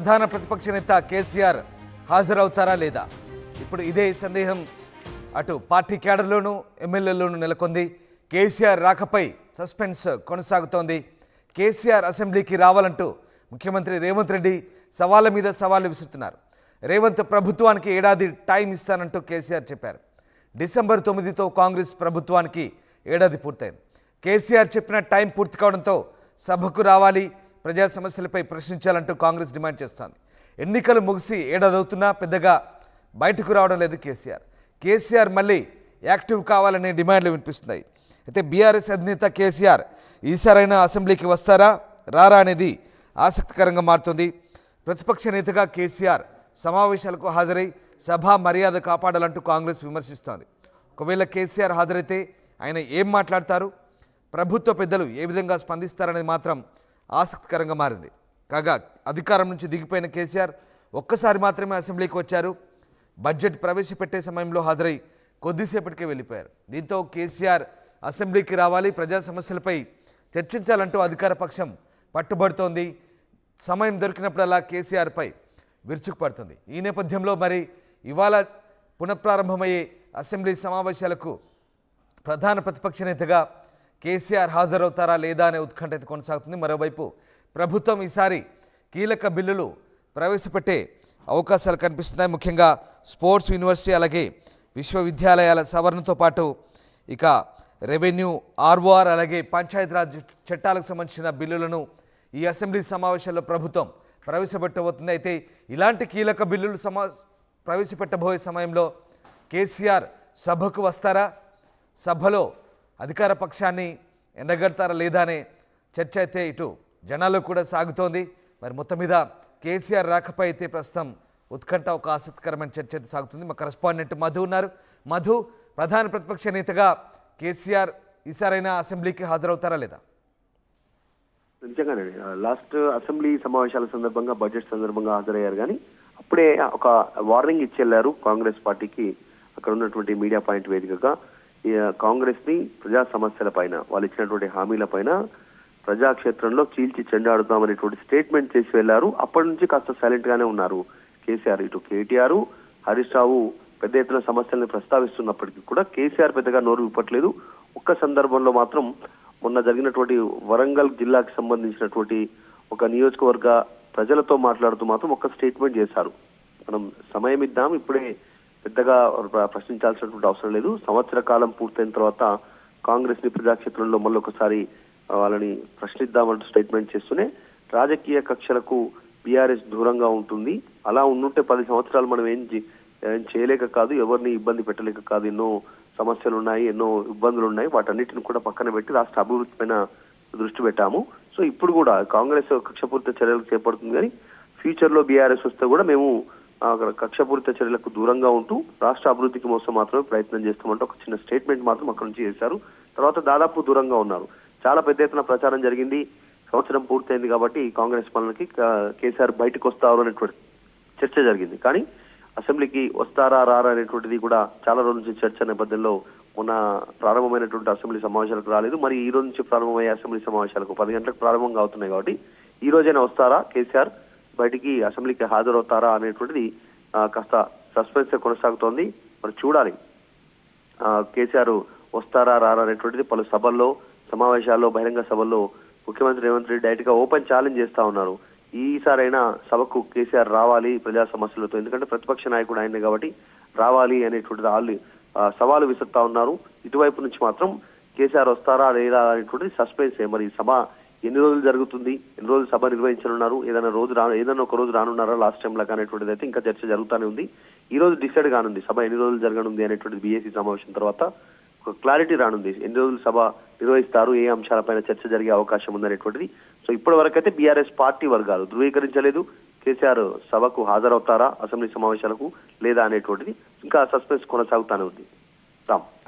ప్రధాన ప్రతిపక్ష నేత కేసీఆర్ హాజరవుతారా లేదా? ఇప్పుడు ఇదే సందేహం అటు పార్టీ క్యాడర్లోనూ ఎమ్మెల్యేలోనూ నెలకొంది. కేసీఆర్ రాకపై సస్పెన్స్ కొనసాగుతోంది. కేసీఆర్ అసెంబ్లీకి రావాలంటూ ముఖ్యమంత్రి రేవంత్ రెడ్డి సవాళ్ళ మీద సవాళ్లు విసురుతున్నారు. రేవంత్ ప్రభుత్వానికి ఏడాది టైం ఇస్తానంటూ కేసీఆర్ చెప్పారు. డిసెంబర్ 9తో కాంగ్రెస్ ప్రభుత్వానికి ఏడాది పూర్తయింది. కేసీఆర్ చెప్పిన టైం పూర్తి కావడంతో సభకు రావాలి, ప్రజా సమస్యలపై ప్రశ్నించాలంటూ కాంగ్రెస్ డిమాండ్ చేస్తోంది. ఎన్నికలు ముగిసి ఏడాది అవుతున్నా పెద్దగా బయటకు రావడం లేదు కేసీఆర్ మళ్ళీ యాక్టివ్ కావాలనే డిమాండ్లు వినిపిస్తున్నాయి. అయితే బీఆర్ఎస్ అధినేత కేసీఆర్ ఈసారైనా అసెంబ్లీకి వస్తారా రారా అనేది ఆసక్తికరంగా మారుతుంది. ప్రతిపక్ష నేతగా కేసీఆర్ సమావేశాలకు హాజరై సభా మర్యాద కాపాడాలంటూ కాంగ్రెస్ విమర్శిస్తోంది. ఒకవేళ కేసీఆర్ హాజరైతే ఆయన ఏం మాట్లాడతారు, ప్రభుత్వ పెద్దలు ఏ విధంగా స్పందిస్తారనేది మాత్రం ఆసక్తికరంగా మారింది. కాగా అధికారం నుంచి దిగిపోయిన కేసీఆర్ ఒక్కసారి మాత్రమే అసెంబ్లీకి వచ్చారు. బడ్జెట్ ప్రవేశపెట్టే సమయంలో హాజరై కొద్దిసేపటికే వెళ్ళిపోయారు. దీంతో కేసీఆర్ అసెంబ్లీకి రావాలి, ప్రజా సమస్యలపై చర్చించాలంటూ అధికార పక్షం పట్టుబడుతోంది. సమయం దొరికినప్పుడల్లా కేసీఆర్పై విరుచుకుపడుతుంది. ఈ నేపథ్యంలో మరి ఇవాళ పునఃప్రారంభమయ్యే అసెంబ్లీ సమావేశాలకు ప్రధాన ప్రతిపక్ష నేతగా కేసీఆర్ హాజరవుతారా లేదా అనే ఉత్కంఠ కొనసాగుతుంది. మరోవైపు ప్రభుత్వం ఈసారి కీలక బిల్లులు ప్రవేశపెట్టే అవకాశాలు కనిపిస్తున్నాయి. ముఖ్యంగా స్పోర్ట్స్, యూనివర్సిటీ అలాగే విశ్వవిద్యాలయాల సవరణతో పాటు ఇక రెవెన్యూ, ఆర్ఓఆర్ అలాగే పంచాయతీరాజ్ చట్టాలకు సంబంధించిన బిల్లులను ఈ అసెంబ్లీ సమావేశాల్లో ప్రభుత్వం ప్రవేశపెట్టబోతుంది. అయితే ఇలాంటి కీలక బిల్లులు ప్రవేశపెట్టబోయే సమయంలో కేసీఆర్ సభకు వస్తారా, సభలో అధికార పక్షాన్ని ఎండగడతారా లేదా అనే చర్చ అయితే ఇటు జనాల్లో కూడా సాగుతోంది. మరి మొత్తం మీద కేసీఆర్ రాకపై అయితే ప్రస్తుతం ఉత్కంఠ, ఒక ఆసక్తికరమైన చర్చ అయితే సాగుతుంది. మా కరెస్పాండెంట్ మధు ఉన్నారు. మధు, ప్రధాన ప్రతిపక్ష నేతగా కేసీఆర్ ఈసారైనా అసెంబ్లీకి హాజరవుతారా లేదా? నిజంగానే లాస్ట్ అసెంబ్లీ సమావేశాల సందర్భంగా, బడ్జెట్ సందర్భంగా హాజరయ్యారు. కానీ అప్పుడే ఒక వార్నింగ్ ఇచ్చెళ్లారు కాంగ్రెస్ పార్టీకి. అక్కడ ఉన్నటువంటి మీడియా పాయింట్ వేదికగా కాంగ్రెస్ ని ప్రజా సమస్యల పైన, వాళ్ళు ఇచ్చినటువంటి హామీల పైన ప్రజాక్షేత్రంలో చీల్చి చెండాడుతామనేటువంటి స్టేట్మెంట్ చేసి వెళ్లారు. అప్పటి నుంచి కాస్త సైలెంట్ గానే ఉన్నారు కేసీఆర్. ఇటు కేటీఆర్, హరీష్ రావు పెద్ద ఎత్తున సమస్యల్ని ప్రస్తావిస్తున్నప్పటికీ కూడా కేసీఆర్ పెద్దగా నోరు విప్పట్లేదు. ఒక్క సందర్భంలో మాత్రం మొన్న జరిగినటువంటి వరంగల్ జిల్లాకు సంబంధించినటువంటి ఒక నియోజకవర్గ ప్రజలతో మాట్లాడుతూ మాత్రం ఒక స్టేట్మెంట్ చేశారు. మనం సమయం ఇద్దాం, ఇప్పుడే పెద్దగా ప్రశ్నించాల్సినటువంటి అవసరం లేదు, సంవత్సర కాలం పూర్తయిన తర్వాత కాంగ్రెస్ ని ప్రజాక్షేత్రంలో మళ్ళొకసారి వాళ్ళని ప్రశ్నిద్దామంటూ స్టేట్మెంట్ చేస్తూనే రాజకీయ కక్షలకు బీఆర్ఎస్ దూరంగా ఉంటుంది, అలా ఉండుంటే 10 సంవత్సరాలు మనం ఏం చేయలేక కాదు, ఎవరిని ఇబ్బంది పెట్టలేక కాదు, ఎన్నో సమస్యలు ఉన్నాయి, ఎన్నో ఇబ్బందులు ఉన్నాయి, వాటన్నిటిని కూడా పక్కన పెట్టి రాష్ట్ర అభివృద్ధి పైన దృష్టి పెట్టాము. సో ఇప్పుడు కూడా కాంగ్రెస్ కక్షపూరిత చర్యలకు చేపడుతుంది. కానీ ఫ్యూచర్ లో బీఆర్ఎస్ వస్తే కూడా మేము కక్షపూరిత చర్యలకు దూరంగా ఉంటూ రాష్ట్ర అభివృద్ధికి మోసం మాత్రమే ప్రయత్నం చేస్తామంటే ఒక చిన్న స్టేట్మెంట్ మాత్రం అక్కడ నుంచి చేశారు. తర్వాత దాదాపు దూరంగా ఉన్నారు. చాలా పెద్ద ఎత్తున ప్రచారం జరిగింది. సంవత్సరం పూర్తయింది కాబట్టి కాంగ్రెస్ పాలనకి కేసీఆర్ బయటకు వస్తారు అనేటువంటి చర్చ జరిగింది. కానీ అసెంబ్లీకి వస్తారా రారా అనేటువంటిది కూడా చాలా రోజుల నుంచి చర్చ నేపథ్యంలో మొన్న ప్రారంభమైనటువంటి అసెంబ్లీ సమావేశాలకు రాలేదు. మరి ఈ రోజు నుంచి ప్రారంభమయ్యే అసెంబ్లీ సమావేశాలకు 10 గంటలకు ప్రారంభంగా అవుతున్నాయి కాబట్టి ఈ రోజైనా వస్తారా కేసీఆర్, బయటికి అసెంబ్లీకి హాజరవుతారా అనేటువంటిది కాస్త సస్పెన్స్ కొనసాగుతోంది. మరి చూడాలి కేసీఆర్ వస్తారా రారా అనేటువంటిది. పలు సభల్లో, సమావేశాల్లో, బహిరంగ సభల్లో ముఖ్యమంత్రి రేవంత్ రెడ్డి డైరెక్ట్ గా ఓపెన్ ఛాలెంజ్ చేస్తా ఉన్నారు. ఈసారైనా సభకు కేసీఆర్ రావాలి ప్రజా సమస్యలతో, ఎందుకంటే ప్రతిపక్ష నాయకుడు ఆయనే కాబట్టి రావాలి అనేటువంటిది వాళ్ళు సవాలు విసురుతా ఉన్నారు. ఇటువైపు నుంచి మాత్రం కేసీఆర్ వస్తారా లేదా అనేటువంటిది సస్పెన్స్. మరి సభ ఎన్ని రోజులు జరుగుతుంది, ఎన్ని రోజులు సభ నిర్వహించనున్నారు, ఏదైనా ఒక రోజు రానున్నారా లాస్ట్ టైం లాగా అనేటువంటిది అయితే ఇంకా చర్చ జరుగుతూనే ఉంది. ఈ రోజు డిసైడ్ కానుంది సభ ఎన్ని రోజులు జరగనుంది అనేటువంటిది. బీఏసీ సమావేశం తర్వాత ఒక క్లారిటీ రానుంది, ఎన్ని రోజులు సభ నిర్వహిస్తారు, ఏ అంశాలపైన చర్చ జరిగే అవకాశం ఉందనేటువంటిది. సో ఇప్పటి వరకు అయితే బీఆర్ఎస్ పార్టీ వర్గాలు ధృవీకరించలేదు కేసీఆర్ సభకు హాజరవుతారా అసెంబ్లీ సమావేశాలకు లేదా అనేటువంటిది. ఇంకా సస్పెన్స్ కొనసాగుతూనే ఉంది.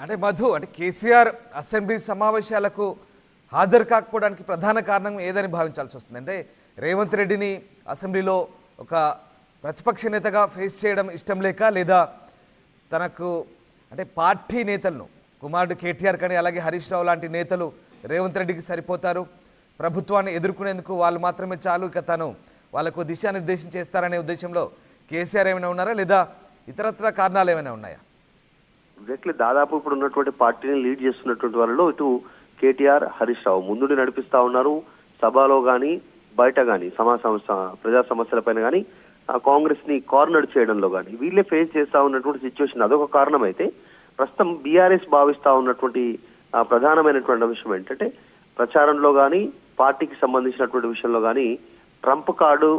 అంటే మధు, అంటే కేసీఆర్ అసెంబ్లీ సమావేశాలకు హాజరు కాకపోవడానికి ప్రధాన కారణం ఏదని భావించాల్సి వస్తుంది? అంటే రేవంత్ రెడ్డిని అసెంబ్లీలో ఒక ప్రతిపక్ష నేతగా ఫేస్ చేయడం ఇష్టం లేక, లేదా తనకు అంటే పార్టీ నేతలను, కుమారుడు కేటీఆర్ కానీ అలాగే హరీష్ రావు లాంటి నేతలు రేవంత్ రెడ్డికి సరిపోతారు, ప్రభుత్వాన్ని ఎదుర్కొనేందుకు వాళ్ళు మాత్రమే చాలు, ఇక తను వాళ్ళకు దిశానిర్దేశం చేస్తారనే ఉద్దేశంలో కేసీఆర్ ఏమైనా ఉన్నారా లేదా ఇతరత్ర కారణాలు ఏమైనా ఉన్నాయా? ఎగ్జాక్ట్లీ దాదాపు ఇప్పుడు ఉన్నటువంటి పార్టీని లీడ్ చేస్తున్నటువంటి వాళ్ళలో ఇటు కేటీఆర్, హరీష్ రావు ముందుండి నడిపిస్తా ఉన్నారు. సభలో కానీ బయట కానీ ప్రజా సమస్యలపైన కానీ కాంగ్రెస్ ని కార్నర్ చేయడంలో కానీ వీళ్ళే ఫేస్ చేస్తా ఉన్నటువంటి సిచ్యువేషన్ అదొక కారణం. అయితే ప్రస్తుతం బీఆర్ఎస్ భావిస్తా ఉన్నటువంటి ప్రధానమైనటువంటి అంశం ఏంటంటే ప్రచారంలో కానీ పార్టీకి సంబంధించినటువంటి విషయంలో కానీ ట్రంప్ కార్డు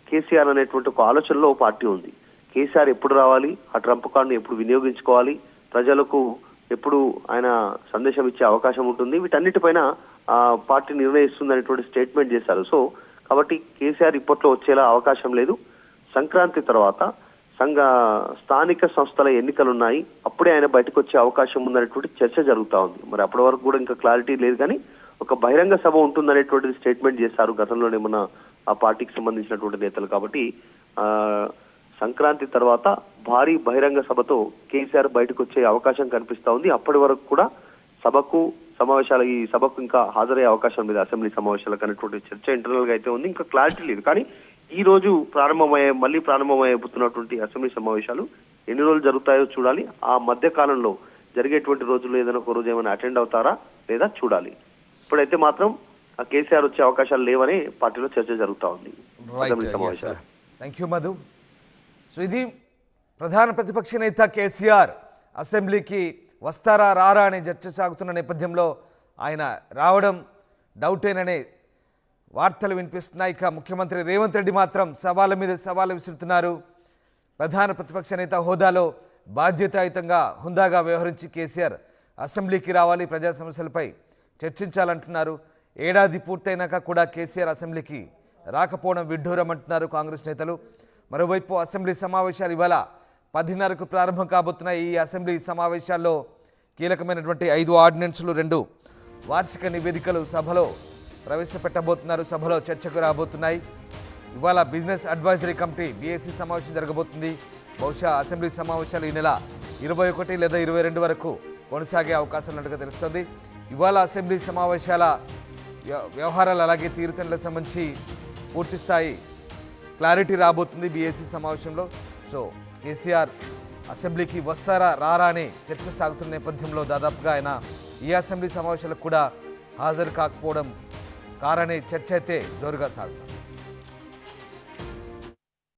కేసీఆర్ అనేటువంటి ఒక ఆలోచనలో పార్టీ ఉంది. కేసీఆర్ ఎప్పుడు రావాలి, ఆ ట్రంప్ కార్డును ఎప్పుడు వినియోగించుకోవాలి, ప్రజలకు ఎప్పుడు ఆయన సందేశం ఇచ్చే అవకాశం ఉంటుంది, వీటన్నిటిపైన పార్టీ నిర్ణయిస్తుంది అనేటువంటి స్టేట్మెంట్ చేశారు. సో కాబట్టి కేసీఆర్ ఇప్పట్లో వచ్చేలా అవకాశం లేదు. సంక్రాంతి తర్వాత స్థానిక సంస్థల ఎన్నికలు ఉన్నాయి, అప్పుడే ఆయన బయటకు వచ్చే అవకాశం ఉందనేటువంటి చర్చ జరుగుతా ఉంది. మరి అప్పటి వరకు కూడా ఇంకా క్లారిటీ లేదు, కానీ ఒక బహిరంగ సభ ఉంటుందనేటువంటి స్టేట్మెంట్ చేశారు గతంలోనే మన ఆ పార్టీకి సంబంధించినటువంటి నేతలు. కాబట్టి సంక్రాంతి తర్వాత భారీ బహిరంగ సభతో కేసీఆర్ బయటకు వచ్చే అవకాశం కనిపిస్తా ఉంది. అప్పటి వరకు కూడా ఈ సభకు ఇంకా హాజరయ్యే అవకాశం మీద అసెంబ్లీ సమావేశాలకు అనేటువంటి చర్చ ఇంటర్నల్ గా అయితే ఉంది. ఇంకా క్లారిటీ లేదు, కానీ ఈ రోజు మళ్ళీ ప్రారంభమయ్యబోతున్నటువంటి అసెంబ్లీ సమావేశాలు ఎన్ని రోజులు జరుగుతాయో చూడాలి. ఆ మధ్య కాలంలో జరిగేటువంటి రోజుల్లో ఏదైనా ఒక రోజు ఏమైనా అటెండ్ అవుతారా లేదా చూడాలి. ఇప్పుడైతే మాత్రం కేసీఆర్ వచ్చే అవకాశాలు లేవని పార్టీలో చర్చ జరుగుతా ఉంది. అసెంబ్లీ సమావేశాలు. Thank you Madhu. సో ఇది ప్రధాన ప్రతిపక్ష నేత కేసీఆర్ అసెంబ్లీకి వస్తారా రారా అనే చర్చ సాగుతున్న నేపథ్యంలో ఆయన రావడం డౌటేననే వార్తలు వినిపిస్తున్నాయి. ఇక ముఖ్యమంత్రి రేవంత్ రెడ్డి మాత్రం సవాళ్ళ మీద సవాళ్ళు విసురుతున్నారు. ప్రధాన ప్రతిపక్ష నేత హోదాలో బాధ్యతాయుతంగా హుందాగా వ్యవహరించి కేసీఆర్ అసెంబ్లీకి రావాలి, ప్రజా సమస్యలపై చర్చించాలంటున్నారు. ఏడాది పూర్తయినాక కూడా కేసీఆర్ అసెంబ్లీకి రాకపోవడం విడ్డూరం అంటున్నారు కాంగ్రెస్ నేతలు. మరోవైపు అసెంబ్లీ సమావేశాలు ఇవాళ 10:30కు ప్రారంభం కాబోతున్నాయి. ఈ అసెంబ్లీ సమావేశాల్లో కీలకమైనటువంటి 5 ఆర్డినెన్సులు, 2 వార్షిక నివేదికలు సభలో ప్రవేశపెట్టబోతున్నారు. సభలో చర్చకు రాబోతున్నాయి. ఇవాళ బిజినెస్ అడ్వైజరీ కమిటీ BAC సమావేశం జరగబోతుంది. బహుశా అసెంబ్లీ సమావేశాలు ఈ నెల 21 లేదా 22 వరకు కొనసాగే అవకాశాలు ఉన్నట్టుగా తెలుస్తోంది. ఇవాళ అసెంబ్లీ సమావేశాల వ్యవహారాలు అలాగే తీరుతెన్నులకు సంబంధించి పూర్తిస్థాయి క్లారిటీ రాబోతుంది BAC సమావేశంలో. సో కేసీఆర్ అసెంబ్లీకి వస్తారా రారా అనే చర్చ సాగుతున్న నేపథ్యంలో దాదాపుగా ఆయన ఈ అసెంబ్లీ సమావేశాలకు కూడా హాజరు కాకపోవడం కారనే చర్చ అయితే జోరుగా సాగుతుంది.